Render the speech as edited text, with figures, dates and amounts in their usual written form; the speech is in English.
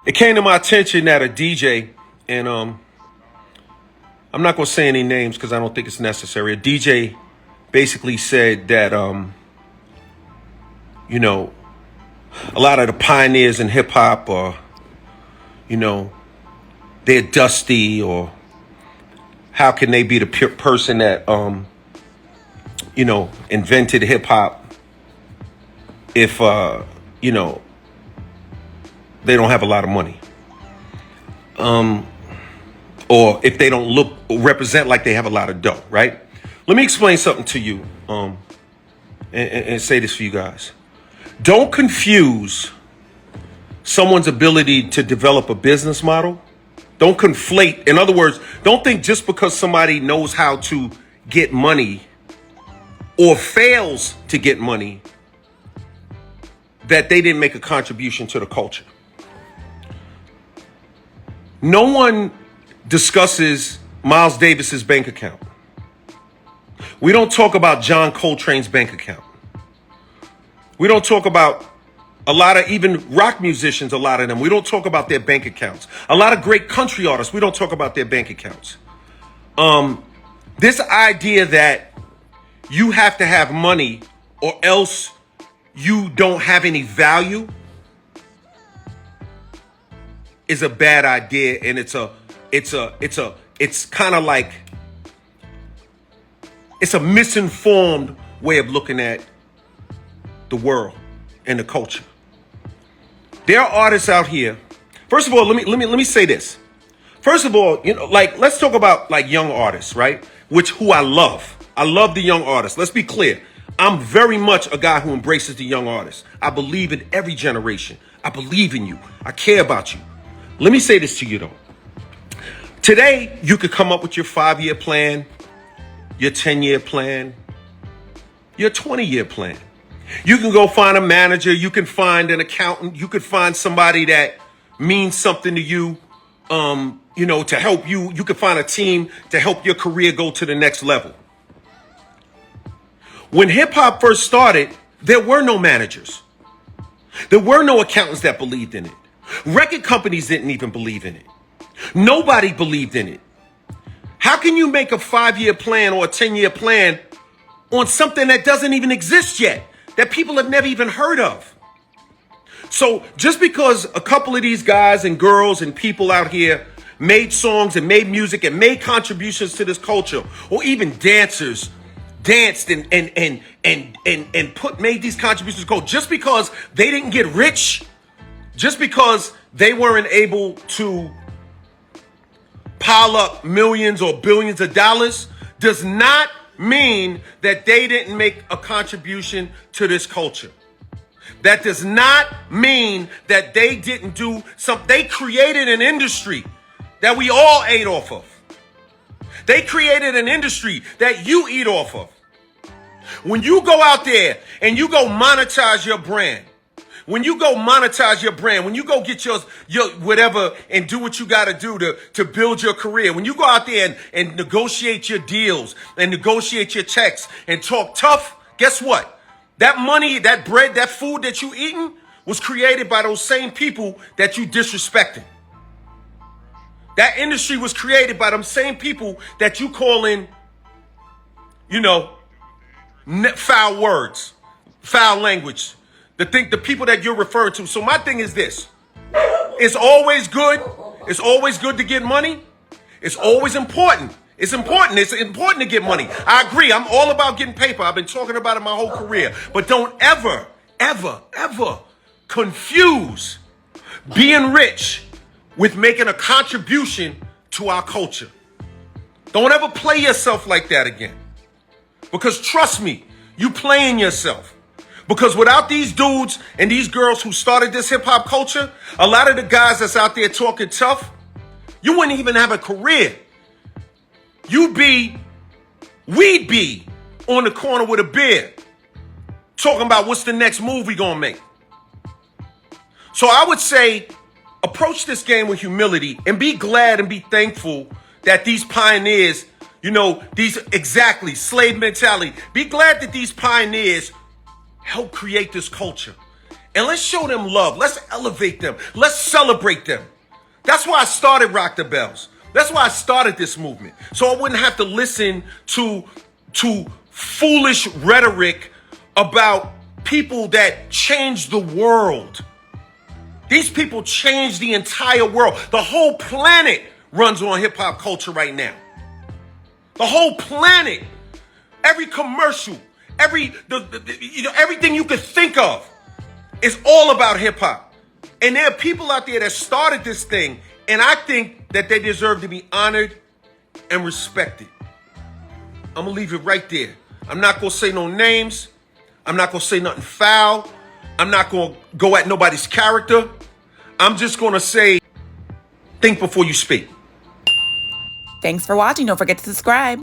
It came to my attention that a DJ, and I'm not going to say any names because I don't think it's necessary. A DJ basically said that, you know, a lot of the pioneers in hip hop are, you know, they're dusty, or how can they be the person that, you know, invented hip hop if, you know, they don't have a lot of money. Or if they don't look or represent like they have a lot of dough, right? Let me explain something to you and say this for you guys. Don't confuse someone's ability to develop a business model. Don't conflate. In other words, don't think just because somebody knows how to get money or fails to get money that they didn't make a contribution to the culture. No one discusses Miles Davis's bank account. We don't talk about John Coltrane's bank account. We don't talk about a lot of even rock musicians, a lot of them. We don't talk about their bank accounts. A lot of great country artists, we don't talk about their bank accounts. This idea that you have to have money or else you don't have any value is a bad idea, and it's kind of like, it's a misinformed way of looking at the world and the culture. There are artists out here. First of all, let me say this. First of all, you know, like, let's talk about like young artists, right? Who I love. I love the young artists. Let's be clear. I'm very much a guy who embraces the young artists. I believe in every generation. I believe in you. I care about you. Let me say this to you though. Today, you could come up with your 5-year plan, your 10-year plan, your 20-year plan. You can go find a manager. You can find an accountant. You could find somebody that means something to you, you know, to help you. You could find a team to help your career go to the next level. When hip hop first started, there were no managers. There were no accountants that believed in it. Record companies didn't even believe in it. Nobody believed in it. How can you make a 5-year plan or a 10-year plan on something that doesn't even exist yet, that people have never even heard of? So just because a couple of these guys and girls and people out here made songs and made music and made contributions to this culture, or even dancers danced and made these contributions go, just because they didn't get rich, just because they weren't able to pile up millions or billions of dollars, does not mean that they didn't make a contribution to this culture. That does not mean that they didn't do something. They created an industry that we all ate off of. They created an industry that you eat off of. When you go out there and you go monetize your brand, when you go get your whatever and do what you got to do to build your career, when you go out there and negotiate your deals and negotiate your checks and talk tough, guess what? That money, that bread, that food that you eating was created by those same people that you disrespected. That industry was created by them same people that you call in, you know, foul words, foul language. The people that you're referring to. So my thing is this. It's always good. It's always good to get money. It's always important. It's important. It's important to get money. I agree. I'm all about getting paper. I've been talking about it my whole career. But don't ever, ever, ever confuse being rich with making a contribution to our culture. Don't ever play yourself like that again. Because trust me, you playing yourself. Because without these dudes and these girls who started this hip hop culture, a lot of the guys that's out there talking tough, you wouldn't even have a career. We'd be on the corner with a beer talking about what's the next move we gonna make. So I would say, approach this game with humility and be glad and be thankful that these pioneers, you know, exactly, slave mentality. Be glad that these pioneers help create this culture And let's show them love. Let's elevate them. Let's celebrate them. That's why I started Rock the Bells. That's why I started this movement. So I wouldn't have to listen to foolish rhetoric about people that changed the world. These people changed the entire world. The whole planet runs on hip hop culture right now. The whole planet, every commercial, everything you could think of is all about hip hop. And there are people out there that started this thing, and I think that they deserve to be honored and respected. I'm gonna leave it right there. I'm not gonna say no names. I'm not gonna say nothing foul. I'm not gonna go at nobody's character. I'm just gonna say, think before you speak. Thanks for watching. Don't forget to subscribe.